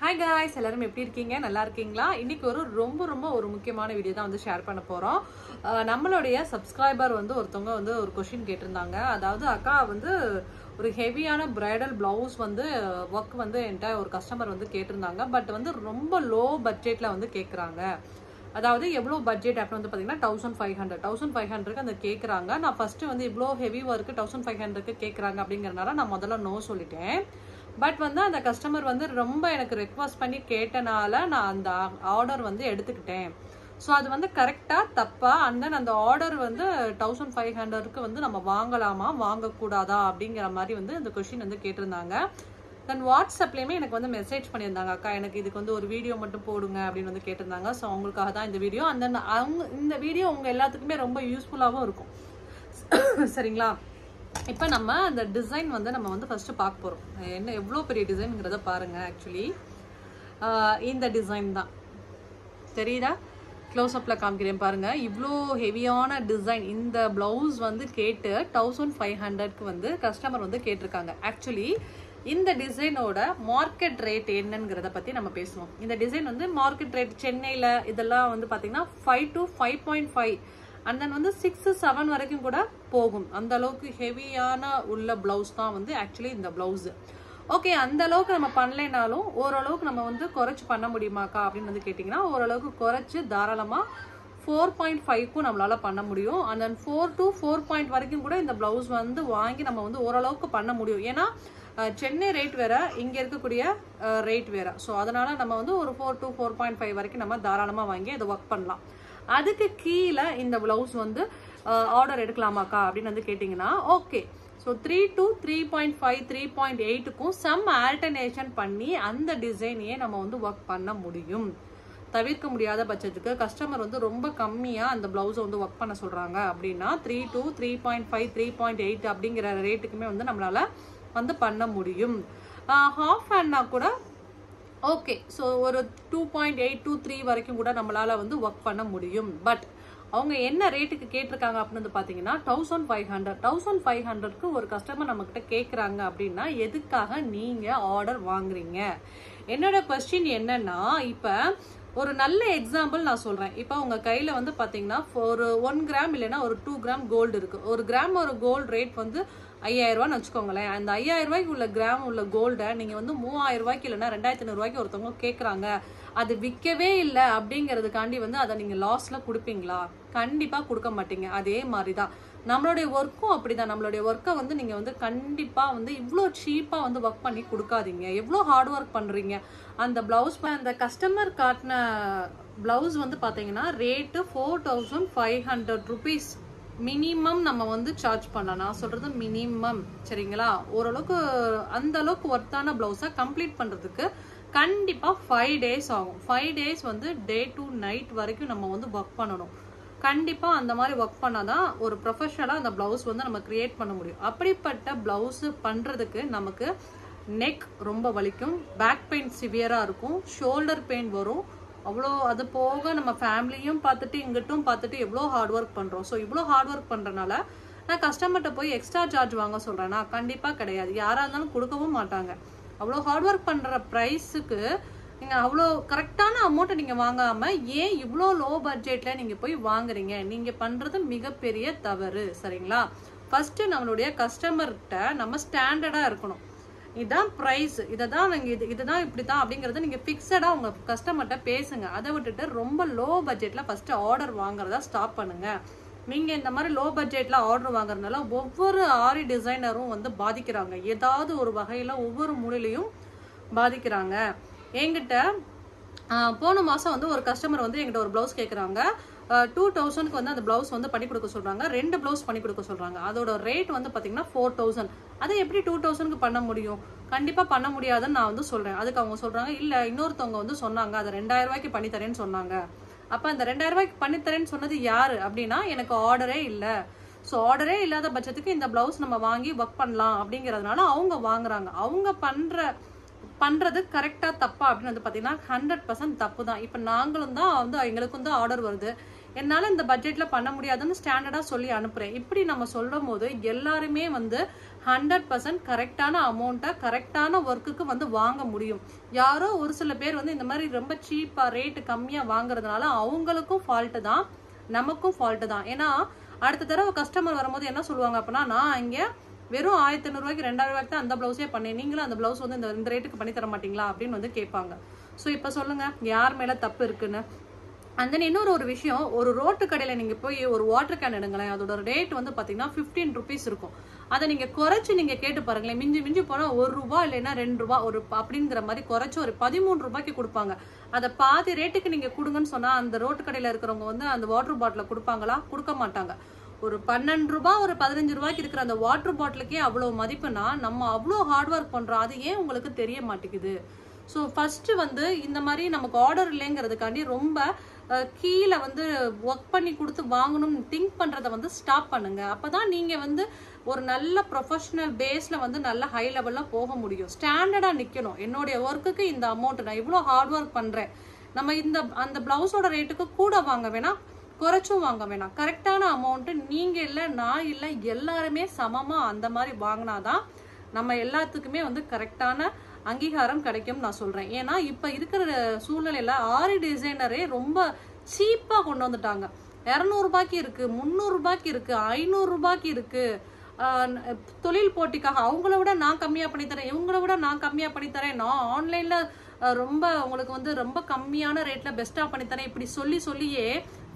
Hi guys, எல்லாரும் எப்படி இருக்கீங்க? நல்லா இருக்கீங்களா? இன்னைக்கு ஒரு முக்கியமான வீடியோ தான் வந்து ஷேர் பண்ண போறோம். நம்மளுடைய சப்ஸ்கிரைபர் வந்து ஒருத்தவங்க வந்து ஒரு क्वेश्चन கேட்டிருந்தாங்க. அதாவது அக்கா வந்து ஒரு ஹெவியான பிரைடல் பிளவுஸ் வந்து வர்க் வந்து என்கிட்ட ஒரு கஸ்டமர் வந்து கேட்டிருந்தாங்க. பட் வந்து ரொம்ப லோ பட்ஜெட்ல வந்து கேக்குறாங்க. அதாவது எவ்வளோ பட்ஜெட் அப்படின்னு வந்து பாத்தீங்கன்னா 1500 அந்த கேக்குறாங்க. நான் ஃபர்ஸ்ட் வந்து இவ்வளோ ஹெவி ஒர்க் 1500க்கு கேக்குறாங்க அப்படிங்கறனால நான் முதல்ல நோ சொல்லிட்டேன். பட் வந்து அந்த கஸ்டமர் வந்து ரொம்ப எனக்கு ரெக்வஸ்ட் பண்ணி கேட்டனால நான் அந்த ஆர்டர் வந்து எடுத்துக்கிட்டேன். ஸோ அது வந்து கரெக்டா தப்பா அண்ட் தென் அந்த ஆர்டர் வந்து 1500க்கு வந்து நம்ம வாங்கலாமா வாங்கக்கூடாதா அப்படிங்கிற மாதிரி வந்து அந்த கொஸ்டின் வந்து கேட்டிருந்தாங்க. தென் வாட்ஸ்அப்லேயுமே எனக்கு வந்து மெசேஜ் பண்ணியிருந்தாங்க, அக்கா எனக்கு இதுக்கு வந்து ஒரு வீடியோ மட்டும் போடுங்க அப்படின்னு வந்து கேட்டிருந்தாங்க. ஸோ அவங்களுக்காக தான் இந்த வீடியோ. அந்த அவங்க இந்த வீடியோ உங்க எல்லாத்துக்குமே ரொம்ப யூஸ்ஃபுல்லாகவும் இருக்கும். சரிங்களா? இப்போ நம்ம அந்த டிசைன் வந்து நம்ம வந்து ஃபர்ஸ்ட் பார்க்க போறோம். என்ன எவ்வளோ பெரிய டிசைன்ங்கிறத பாருங்க. ஆக்சுவலி இந்த டிசைன் தான் தெரியுதா? க்ளோஸ் அப்ல காமிக்கிறேன் பாருங்க. இவ்வளோ ஹெவியான டிசைன் இந்த பிளவுஸ் வந்து கேட்டு 1500க்கு வந்து கஸ்டமர் வந்து கேட்டிருக்காங்க. ஆக்சுவலி இந்த டிசைனோட மார்க்கெட் ரேட் என்னங்கிறத பத்தி நம்ம பேசுவோம். இந்த டிசைன் வந்து மார்க்கெட் ரேட் சென்னையில இதெல்லாம் வந்து பாத்தீங்கன்னா 5 to 5.5 அண்ட் தென் வந்து 6-7 வரைக்கும் கூட போகும். அந்த அளவுக்கு ஹெவியான உள்ள பிளவுஸ் தான் வந்து ஆக்சுவலி இந்த பிளவுஸ். ஓகே, அந்த அளவுக்கு நம்ம பண்ணலைனாலும் ஓரளவுக்கு நம்ம வந்து குறைச்சு பண்ண முடியுமாக்கா அப்படின்னு வந்து கேட்டிங்கன்னா ஓரளவுக்கு குறைச்சு தாராளமா 4.5க்கும் நம்மளால பண்ண முடியும். அண்ட் தென் 4 to 4 வரைக்கும் கூட இந்த பிளவுஸ் வந்து வாங்கி நம்ம வந்து ஓரளவுக்கு பண்ண முடியும். ஏன்னா சென்னை ரேட் வேற, இங்க இருக்கக்கூடிய ரேட் வேற. ஸோ அதனால நம்ம வந்து ஒரு 4 to 4.5 வரைக்கும் நம்ம தாராளமா வாங்கி அதை ஒர்க் பண்ணலாம். அதுக்கு கீழே இந்த பிளவுஸ் வந்து ஆர்டர் எடுக்கலாமாக்கா அப்படின்னு வந்து கேட்டிங்கன்னா ஓகே. ஸோ 3 to 3.5 3.8க்கும் சம் ஆல்டர்னேஷன் பண்ணி அந்த டிசைனையே நம்ம வந்து ஒர்க் பண்ண முடியும். தவிர்க்க முடியாத பட்சத்துக்கு கஸ்டமர் வந்து ரொம்ப கம்மியா அந்த பிளவுஸை வந்து ஒர்க் பண்ண சொல்றாங்க அப்படின்னா 3 to 3.5 3.8 அப்படிங்கிற ரேட்டுக்குமே வந்து நம்மளால வந்து பண்ண முடியும். ஹாஃப் ஹேண்ட்னா கூட ஓகே. ஸோ ஒரு 2.8 to 3 வரைக்கும் கூட நம்மளால வந்து ஒர்க் பண்ண முடியும். பட் அவங்க என்ன ரேட்டுக்கு கேட்டிருக்காங்க அப்படின்னு வந்து பாத்தீங்கன்னா 1500க்கு ஒரு கஸ்டமர் நம்ம கிட்ட கேட்கறாங்க அப்படின்னா எதுக்காக நீங்க ஆர்டர் வாங்குறீங்க? என்னோட கொஸ்டின் என்னன்னா, இப்ப ஒரு நல்ல எக்ஸாம்பிள் நான் சொல்றேன். இப்ப உங்க கையில வந்து பாத்தீங்கன்னா ஒரு 1 கிராம் இல்லைன்னா ஒரு 2 கிராம் கோல்டு இருக்கு. ஒரு கிராம் ஒரு கோல்டு ரேட் வந்து 5000 ரூபான்னு வச்சுக்கோங்களேன். அந்த 5000 ரூபாய்க்கு உள்ள கிராம் உள்ள கோல்டை நீங்க வந்து 3000 ரூபாய்க்கு இல்லைன்னா 2500 ரூபாய்க்கு ஒருத்தவங்க கேட்கறாங்க, அது விற்கவே இல்லை அப்படிங்கிறதுக்காண்டி வந்து அதை நீங்க லாஸ்ல கொடுப்பீங்களா? கண்டிப்பா கொடுக்க மாட்டீங்க. அதே மாதிரிதான் நம்மளுடைய ஒர்க்கும் அப்படிதான். நம்மளுடைய ஒர்க்கை வந்து நீங்க வந்து கண்டிப்பா வந்து இவ்வளோ சீப்பா வந்து ஒர்க் பண்ணி கொடுக்காதீங்க. எவ்வளோ ஹார்ட் ஒர்க் பண்றீங்க. அந்த பிளவுஸ் அந்த கஸ்டமர் காட்டின பிளவுஸ் வந்து பாத்தீங்கன்னா ரேட்டு 4500 rupees மினிமம் நம்ம வந்து சார்ஜ் பண்ணலாம். நான் சொல்றது மினிமம். சரிங்களா? ஓரளவுக்கு அந்த அளவுக்கு ஒர்த்தான பிளவுஸை கம்ப்ளீட் பண்றதுக்கு கண்டிப்பா 5 days ஆகும். 5 days வந்து டே டு நைட் வரைக்கும் நம்ம வந்து ஒர்க் பண்ணணும். கண்டிப்பா அந்த மாதிரி ஒர்க் பண்ணாதான் ஒரு ப்ரொஃபஷனலா அந்த பிளவுஸ் வந்து நம்ம கிரியேட் பண்ண முடியும். அப்படிப்பட்ட பிளவுஸ் பண்றதுக்கு நமக்கு நெக் ரொம்ப வலிக்கும், பேக் பெயின் சிவியரா இருக்கும், ஷோல்டர் பெயின் வரும். அவ்வளோ அது போக நம்ம ஃபேமிலியும் பார்த்துட்டு இங்கிட்டும் பார்த்துட்டு எவ்வளோ ஹார்ட் ஒர்க் பண்றோம். ஸோ இவ்வளோ ஹார்ட் ஒர்க் பண்றதுனால நான் கஸ்டமர்கிட்ட போய் எக்ஸ்ட்ரா சார்ஜ் வாங்க சொல்றேன்னா கண்டிப்பா கிடையாது. யாரா இருந்தாலும் கொடுக்கவும் மாட்டாங்க. அவ்வளோ ஹார்ட் ஒர்க் பண்ற ப்ரைஸுக்கு நீங்க அவ்வளோ கரெக்டான அமௌண்ட்டை நீங்க வாங்காம ஏன் இவ்வளோ லோ பட்ஜெட்ல நீங்க போய் வாங்குறீங்க? நீங்க பண்றது மிகப்பெரிய தவறு. சரிங்களா? ஃபர்ஸ்ட் நம்மளுடைய கஸ்டமர்கிட்ட நம்ம ஸ்டாண்டர்டா இருக்கணும். இதுதான் பிரைஸ், இதுதான் இப்படிதான் அப்படிங்கறத நீங்க பிக்சடா உங்க கஸ்டமர்கிட்ட பேசுங்க. அதை விட்டுட்டு ரொம்ப லோ பட்ஜெட்ல ஃபர்ஸ்ட் ஆர்டர் வாங்குறதா ஸ்டாப் பண்ணுங்க. நீங்க இந்த மாதிரி லோ பட்ஜெட்ல ஆர்டர் வாங்குறதுனால ஒவ்வொரு ஆரி டிசைனரும் வந்து பாதிக்கிறாங்க. ஏதாவது ஒரு வகையில ஒவ்வொரு மூலையிலையும் பாதிக்கிறாங்க. என்கிட்ட போன மாசம் வந்து ஒரு கஸ்டமர் வந்து என்கிட்ட ஒரு பிளவுஸ் கேட்கறாங்க. 2000க்கு வந்து அந்த பிளவுஸ் வந்து பண்ணி கொடுக்க சொல்றாங்க. 2 பிளவுஸ் பண்ணி கொடுக்க சொல்றாங்க. அதோட ரேட் வந்து பாத்தீங்கன்னா 4000. அதை எப்படி 2000க்கு பண்ண முடியும்? கண்டிப்பா பண்ண முடியாதுன்னு நான் வந்து சொல்றேன். அதுக்கு அவங்க சொல்றாங்க, இல்ல இன்னொருத்தவங்க வந்து சொன்னாங்க அதை 2000 ரூபாய்க்கு பண்ணி தரேன்னு சொன்னாங்க. அப்ப அந்த 2000 ரூபாய்க்கு பண்ணி தரேன்னு சொன்னது யாரு அப்படின்னா எனக்கு ஆர்டரே இல்ல. ஸோ ஆர்டரே இல்லாத பட்சத்துக்கு இந்த பிளவுஸ் நம்ம வாங்கி ஒர்க் பண்ணலாம் அப்படிங்கறதுனால அவங்க வாங்குறாங்க. அவங்க பண்றது கரெக்டா தப்பா அப்படின்னு வந்து பாத்தீங்கன்னா 100% தப்பு தான். இப்ப நாங்களும் தான் வந்து எங்களுக்கும் தான் ஆர்டர் வருது. என்னால இந்த பட்ஜெட்ல பண்ண முடியாதுன்னு ஸ்டாண்டர்டா சொல்லி அனுப்புறேன். இப்படி நம்ம சொல்லும் போது எல்லாருமே வந்து 100% கரெக்டான அமௌண்ட்டை கரெக்டான ஒர்க்குக்கு வந்து வாங்க முடியும். யாரோ ஒரு சில பேர் வந்து இந்த மாதிரி ரொம்ப சீப்பா ரேட்டு கம்மியா வாங்குறதுனால அவங்களுக்கும் ஃபால்ட்டு தான், நமக்கும் ஃபால்ட்டு தான். ஏன்னா அடுத்த தடவை கஸ்டமர் வரும்போது என்ன சொல்லுவாங்க அப்படின்னா, நான் இங்க வெறும் 1500 ரூபாய்க்கு 2000 ரூபாய்க்கு தான் அந்த பிளவுஸே பண்ணேன், நீங்களும் அந்த பிளவுஸ் வந்து இந்த ரேட்டுக்கு பண்ணி தர மாட்டீங்களா அப்படின்னு வந்து கேட்பாங்க. ஸோ இப்போ சொல்லுங்க யார் மேல தப்பு இருக்குன்னு. அண்ட் தென் இன்னொரு ஒரு விஷயம், ஒரு ரோட்டு கடையில நீங்க போய் ஒரு வாட்டர் கேன் எடுங்களேன், அதோட ரேட் வந்து பாத்தீங்கன்னா 15 rupees இருக்கும். அதை நீங்க குறைச்சு நீங்க கேட்டு பாருங்களேன், மிஞ்சி மிஞ்சி போனா 1 ரூபா இல்லைன்னா 2 ரூபா ஒரு அப்படிங்கிற மாதிரி குறைச்சு ஒரு 13 ரூபாய்க்கு கொடுப்பாங்க. அதை பாதி ரேட்டுக்கு நீங்க கொடுங்கன்னு சொன்னா அந்த ரோட்டு கடையில இருக்கிறவங்க வந்து அந்த வாட்டர் பாட்டில கொடுப்பாங்களா? கொடுக்க மாட்டாங்க. ஒரு 12 ரூபாய் ஒரு 15 ரூபாய்க்கு இருக்கிற அந்த வாட்டர் பாட்டிலுக்கே அவ்வளவு மதிப்புனா நம்ம அவ்வளோ ஹார்ட் ஒர்க் பண்றோம், அது ஏன் உங்களுக்கு தெரிய மாட்டேங்குது? ஸோ ஃபர்ஸ்ட் வந்து இந்த மாதிரி நமக்கு ஆர்டர் இல்லைங்கிறதுக்காண்டி ரொம்ப கீழே வந்து ஒர்க் பண்ணி கொடுத்து வாங்கணும்னு திங்க் பண்றதை வந்து ஸ்டாப் பண்ணுங்க. அப்பதான் நீங்க வந்து ஒரு நல்ல ப்ரொஃபஷனல் பேஸ்ல வந்து நல்ல ஹை லெவல்ல போக முடியும். ஸ்டாண்டர்டா நிக்கணும். என்னுடைய ஒர்க்குக்கு இந்த அமௌண்ட், நான் இவ்வளோ ஹார்ட் ஒர்க் பண்றேன், நம்ம அந்த பிளவுஸோட ரேட்டுக்கு கூட வாங்க வேணாம், குறைச்சும் வாங்க வேணாம். கரெக்டான அமௌண்ட் நீங்க இல்ல, நான் இல்ல, எல்லாருமே சமமா அந்த மாதிரி வாங்கினாதான் நம்ம எல்லாத்துக்குமே வந்து கரெக்டான அங்கீகாரம் கிடைக்கும் நான் சொல்றேன். ஏன்னா இப்ப இருக்கிற சூழ்நிலையில ஆரி டிசைனரே ரொம்ப சீப்பா கொண்டு வந்துட்டாங்க. 200 ரூபாய்க்கு இருக்கு, 300 ரூபாய்க்கு இருக்கு, 500 ரூபாய்க்கு இருக்கு. தொழில் போட்டிக்காக அவங்கள விட நான் கம்மியா பண்ணி தரேன், இவங்கள விட நான் கம்மியா பண்ணி தரேன், நான் ஆன்லைன்ல ரொம்ப உங்களுக்கு வந்து ரொம்ப கம்மியான ரேட்ல பெஸ்டா பண்ணி தரேன், இப்படி சொல்லியே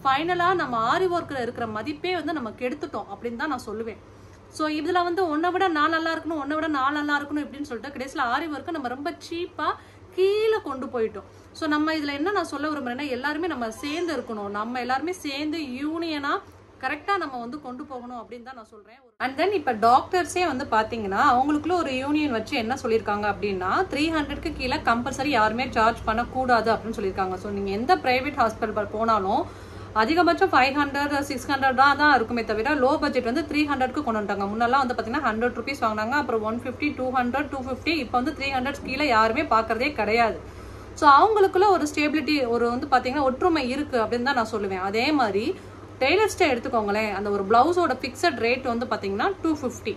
ஃபைனலா நம்ம ஆரி ஒர்க்ல இருக்கிற மதிப்பே வந்து நம்ம கெடுத்துட்டோம் அப்படின்னு தான் நான் சொல்லுவேன். ஸோ இதுல வந்து உன்னை விட நான் நல்லா இருக்கணும், உன்னை விட நான் நல்லா இருக்கணும் இப்படின்னு சொல்லிட்டு கடைசியில் ஆரி ஒர்க்கை நம்ம ரொம்ப சீப்பா கீழே கொண்டு போயிட்டோம். ஸோ நம்ம இதுல என்ன நான் சொல்ல விரும்புறேன்னா, எல்லாருமே நம்ம சேர்ந்து இருக்கணும், நம்ம எல்லாருமே சேர்ந்து யூனியனா கரெக்டா நம்ம வந்து கொண்டு போகணும் அப்படின்னு தான் நான் சொல்றேன். அண்ட் தென் இப்ப டாக்டர்ஸே வந்து பாத்தீங்கன்னா அவங்களுக்குள்ள ஒரு யூனியன் வச்சு என்ன சொல்லியிருக்காங்க அப்படின்னா 300க்கு கீழே கம்பல்சரி யாருமே சார்ஜ் பண்ணக்கூடாது அப்படின்னு சொல்லியிருக்காங்க. ஸோ நீங்க எந்த பிரைவேட் ஹாஸ்பிட்டல் போனாலும் அதிகபட்சம் 500 600 தான் இருக்குமே தவிர லோ பட்ஜெட் வந்து 300க்கு கொண்டு வந்துட்டாங்க. முன்னெல்லாம் வந்து பாத்தீங்கன்னா 100 rupees வாங்கினாங்க, அப்புறம் 150 200 250, இப்போ வந்து 300 கீழே யாருமே பாக்குறதே கிடையாது. ஸோ அவங்களுக்குள்ள ஒரு ஸ்டேபிலிட்டி, ஒரு வந்து பாத்தீங்கன்னா ஒற்றுமை இருக்கு அப்படின்னு தான் நான் சொல்லுவேன். அதே மாதிரி டெய்லர்ஸ்டே எடுத்துக்கோங்களேன், அந்த ஒரு பிளவுஸோட பிக்சட் ரேட் வந்து பாத்தீங்கன்னா 250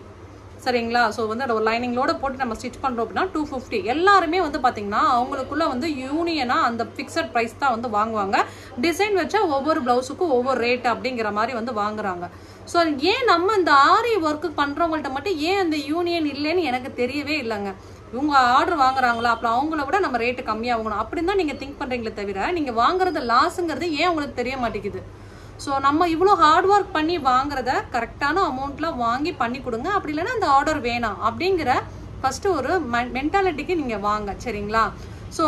சரிங்களா? ஸோ வந்து ஒரு லைனிங்களோட போட்டு நம்ம ஸ்டிச் பண்றோம் அப்படின்னா 250. எல்லாருமே வந்து பாத்தீங்கன்னா அவங்களுக்குள்ள வந்து யூனியனா அந்த பிக்சட் பிரைஸ் தான் வந்து வாங்குவாங்க. டிசைன் வச்சா ஒவ்வொரு பிளவுஸுக்கும் ஒவ்வொரு ரேட் அப்படிங்கிற மாதிரி வந்து வாங்குறாங்க. ஸோ ஏன் நம்ம இந்த ஆரி ஒர்க் பண்றவங்கள்ட்ட மட்டும் ஏன் அந்த யூனியன் இல்லைன்னு எனக்கு தெரியவே இல்லைங்க. இவங்க ஆர்டர் வாங்குறாங்களா, அப்புறம் அவங்கள விட நம்ம ரேட்டு கம்மியா வாங்கணும் அப்படின்னு தான் நீங்க திங்க் பண்றீங்களே தவிர நீங்க வாங்குறது லாஸுங்கிறது ஏன் உங்களுக்கு தெரிய மாட்டேங்குது? ஸோ நம்ம இவ்வளோ ஹார்ட் ஒர்க் பண்ணி வாங்குறத கரெக்டான அமௌண்ட்ல வாங்கி பண்ணி கொடுங்க. அப்படி இல்லைன்னா அந்த ஆர்டர் வேணாம் அப்படிங்கிற ஃபர்ஸ்ட் ஒரு மென்டாலிட்டிக்கு நீங்க வாங்க, சரிங்களா? ஸோ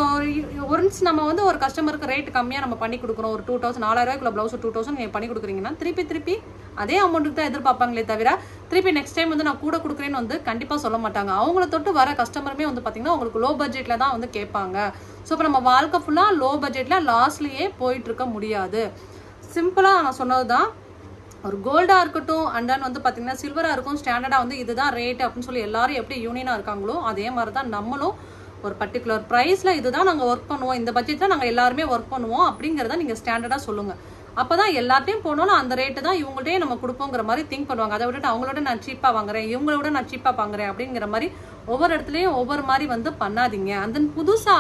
ஒன்ஸ் நம்ம வந்து ஒரு கஸ்டமருக்கு ரேட் கம்மியாக நம்ம பண்ணி கொடுக்குறோம், ஒரு 2000 4000 ரூபாய்க்குள்ள பிளவுஸ் 2000 நீங்கள் பண்ணி கொடுக்குறீங்கன்னா திருப்பி அதே அமௌண்ட்டுக்கு தான் எதிர்பார்ப்பாங்களே தவிர திருப்பி நெக்ஸ்ட் டைம் வந்து நான் கூட கொடுக்குறேன்னு வந்து கண்டிப்பாக சொல்ல மாட்டாங்க. அவங்கள தொட்டு வர கஸ்டமருமே வந்து பார்த்தீங்கன்னா உங்களுக்கு லோ பட்ஜெட்ல தான் வந்து கேட்பாங்க. ஸோ இப்போ நம்ம வாழ்க்கை ஃபுல்லாக லோ பட்ஜெட்ல லாஸ்ட்லயே போயிட்டு இருக்க முடியாது. சிம்பிளா நான் சொன்னதுதான், ஒரு கோல்டா இருக்கட்டும் அண்ட் தென் வந்து பாத்தீங்கன்னா சில்வரா இருக்கும், ஸ்டாண்டர்டா வந்து இதுதான் ரேட் அப்படின்னு சொல்லி எல்லாரும் எப்படி யூனியனா இருக்காங்களோ அதே மாதிரிதான் நம்மளும் ஒரு பர்டிகுலர் பிரைஸ்ல இதுதான் நாங்க ஒர்க் பண்ணுவோம், இந்த பட்ஜெட்ல நாங்க எல்லாருமே ஒர்க் பண்ணுவோம் அப்படிங்கறத நீங்க ஸ்டாண்டர்டா சொல்லுங்க. அப்பதான் எல்லாத்தையும் போனாலும் அந்த ரேட்டு தான் இவங்கள்டே நம்ம கொடுப்போங்கிற மாதிரி திங்க் பண்ணுவாங்க. அதை விட்டுட்டு அவங்களோட நான் சீப்பா வாங்குறேன், இவங்களோட நான் சீப்பா வாங்குறேன் அப்படிங்கிற மாதிரி ஒவ்வொரு இடத்துலயும் ஒவ்வொரு மாதிரி வந்து பண்ணாதீங்க. அந்த புதுசா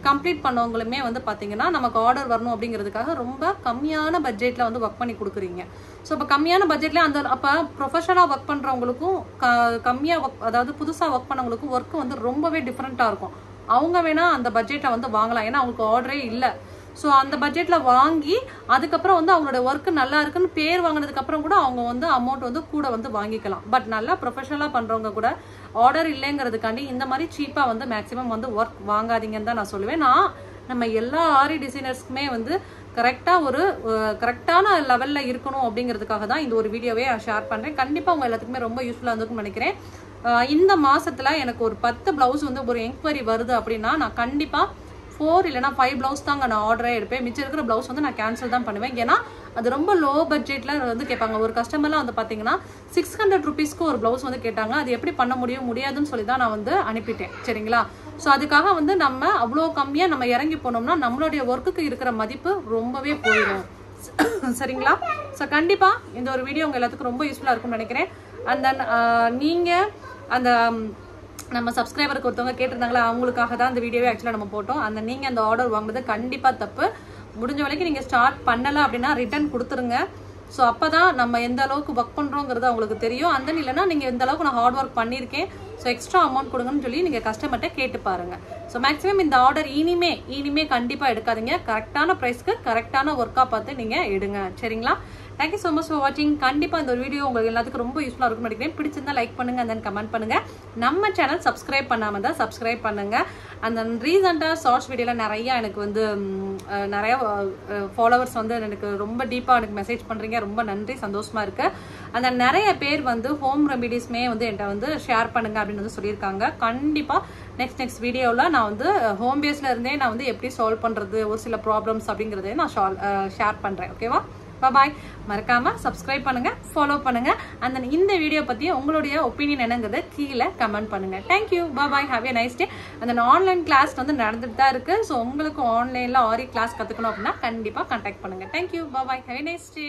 கம்ப்ளீட் பண்ணவங்களுமே வந்து பாத்தீங்கன்னா நமக்கு ஆர்டர் வரணும் அப்படிங்கிறதுக்காக ரொம்ப கம்மியான பட்ஜெட்ல வந்து ஒர்க் பண்ணி கொடுக்குறீங்க. ஸோ இப்போ கம்மியான பட்ஜெட்ல அந்த அப்போ ப்ரொஃபஷனலாக ஒர்க் பண்றவங்களுக்கும் கம்மியாக அதாவது புதுசாக ஒர்க் பண்ணவங்களுக்கும் ஒர்க் வந்து ரொம்பவே டிஃப்ரெண்டா இருக்கும். அவங்க வேணா அந்த பட்ஜெட்டை வந்து வாங்கலாம், ஏன்னா அவங்களுக்கு ஆர்டரே இல்லை. ஸோ அந்த பட்ஜெட்ல வாங்கி அதுக்கப்புறம் வந்து அவங்களோட ஒர்க் நல்லா இருக்குன்னு பேர் வாங்கினதுக்கு அப்புறம் கூட அவங்க வந்து அமௌண்ட் வந்து கூட வந்து வாங்கிக்கலாம். பட் நல்லா ப்ரொஃபஷனலா பண்றவங்க கூட ஆர்டர் இல்லைங்கிறதுக்காண்டி இந்த மாதிரி சீப்பா வந்து மேக்சிமம் வந்து ஒர்க் வாங்காதீங்கன்னு தான் நான் சொல்லுவேன். நம்ம எல்லா ஆரி டிசைனர்ஸ்க்குமே வந்து கரெக்டான லெவல்ல இருக்கணும் அப்படிங்கிறதுக்காக தான் இந்த ஒரு வீடியோவே ஷேர் பண்றேன். கண்டிப்பா உங்க எல்லாத்துக்குமே ரொம்ப யூஸ்ஃபுல்லா இருந்திருக்கும்னு நினைக்கிறேன். இந்த மாசத்துல எனக்கு ஒரு 10 பிளவுஸ் வந்து ஒரு என்கொயரி வருது அப்படின்னா நான் கண்டிப்பா 4 இல்லைனா 5 பிளவுஸ் தாங்க நான் ஆர்டரே எடுப்பேன். மிச்சம் இருக்கிற பிளவுஸ் வந்து நான் கேன்சல் தான் பண்ணுவேன். ஏன்னா அது ரொம்ப லோ பட்ஜெட்ல வந்து கேட்பாங்க. ஒரு கஸ்டமர்லாம் வந்து பாத்தீங்கன்னா 600 rupeesக்கு ஒரு பிளவுஸ் வந்து கேட்டாங்க. அது எப்படி பண்ண முடியாதுன்னு சொல்லி தான் நான் வந்து அனுப்பிட்டேன், சரிங்களா? ஸோ அதுக்காக வந்து நம்ம அவ்வளோ கம்மியா நம்ம இறங்கி போனோம்னா நம்மளுடைய ஒர்க்குக்கு இருக்கிற மதிப்பு ரொம்பவே போயிடும். சரிங்களா? ஸோ கண்டிப்பாக இந்த ஒரு வீடியோ உங்கள் எல்லாத்துக்கும் ரொம்ப யூஸ்ஃபுல்லாக இருக்கும்னு நினைக்கிறேன். அண்ட் தென் நீங்கள் அந்த நம்ம சப்ஸ்கிரைபருக்கு ஒருத்தவங்க கேட்டிருந்தாங்களா, அவங்களுக்காக தான் அந்த வீடியோவே ஆக்சுவலாக நம்ம போட்டோம். அந்த நீங்கள் அந்த ஆர்டர் வாங்குறது கண்டிப்பாக தப்பு. முடிஞ்ச வரைக்கும் நீங்கள் ஸ்டார்ட் பண்ணலை அப்படின்னா ரிட்டர்ன் கொடுத்துருங்க. ஸோ அப்போ தான் நம்ம எந்த அளவுக்கு ஒர்க் பண்ணுறோங்கிறது அவங்களுக்கு தெரியும். அந்த இல்லைன்னா நீங்கள் எந்த அளவுக்கு நான் ஹார்ட் ஒர்க் பண்ணியிருக்கேன், ஸோ எக்ஸ்ட்ரா அமௌண்ட் கொடுங்கன்னு சொல்லி நீங்கள் கஸ்டமர்கிட்ட கேட்டு பாருங்கள். ஸோ மேக்ஸிமம் இந்த ஆர்டர் இனிமே கண்டிப்பாக எடுக்காதீங்க. கரெக்டான ப்ரைஸ்க்கு கரெக்டான ஒர்க்காக பார்த்து நீங்கள் எடுங்க. சரிங்களா? தேங்க்யூ ஸோ மச் ஃபார் வாட்சிங். கண்டிப்பாக இந்த ஒரு வீடியோ உங்களுக்கு எல்லாத்துக்கும் ரொம்ப யூஸ்ஃபுல்லாக இருக்கும்னு நினைக்கிறேன். பிடிச்சிருந்தா லைக் பண்ணுங்க, அண்ட் தென் கமெண்ட் பண்ணுங்க. நம்ம சேனல் சப்ஸ்கிரைப் பண்ணாமல் தான் சப்ஸ்கிரைப் பண்ணுங்க. அந்த ரீசெண்டாக ஷார்ட்ஸ் வீடியோவில் நிறைய எனக்கு வந்து நிறைய ஃபாலோவர்ஸ் வந்து எனக்கு ரொம்ப டீப்பாக எனக்கு மெசேஜ் பண்ணுறீங்க. ரொம்ப நன்றி, சந்தோஷமா இருக்கு. அந்த நிறைய பேர் வந்து ஹோம் ரெமிடிஸ்மே வந்து என்கிட்ட வந்து ஷேர் பண்ணுங்க அப்படின்னு வந்து சொல்லியிருக்காங்க. கண்டிப்பாக நெக்ஸ்ட் வீடியோவில் நான் வந்து ஹோம் பேஸ்ல இருந்தே நான் வந்து எப்படி சால்வ் பண்ணுறது ஒரு சில ப்ராப்ளம்ஸ் அப்படிங்கிறதே நான் ஷேர் பண்ணுறேன். ஓகேவா? பாய். மறக்காம சப்ஸ்கிரைப் பண்ணுங்க, ஃபாலோ பண்ணுங்க. அந்த இந்த வீடியோ பத்தி உங்களுடைய ஒப்பீனியன் என்னங்கிறத கீழே கமெண்ட் பண்ணுங்க. Thank you, bye, have a nice day. அந்த ஆன்லைன் கிளாஸ் வந்து நடந்துட்டு தான் இருக்கு. ஸோ உங்களுக்கு ஆன்லைன்ல ஆரி கிளாஸ் கத்துக்கணும் அப்படின்னா கண்டிப்பா கான்டாக்ட் பண்ணுங்க. Thank you, bye, have a nice day.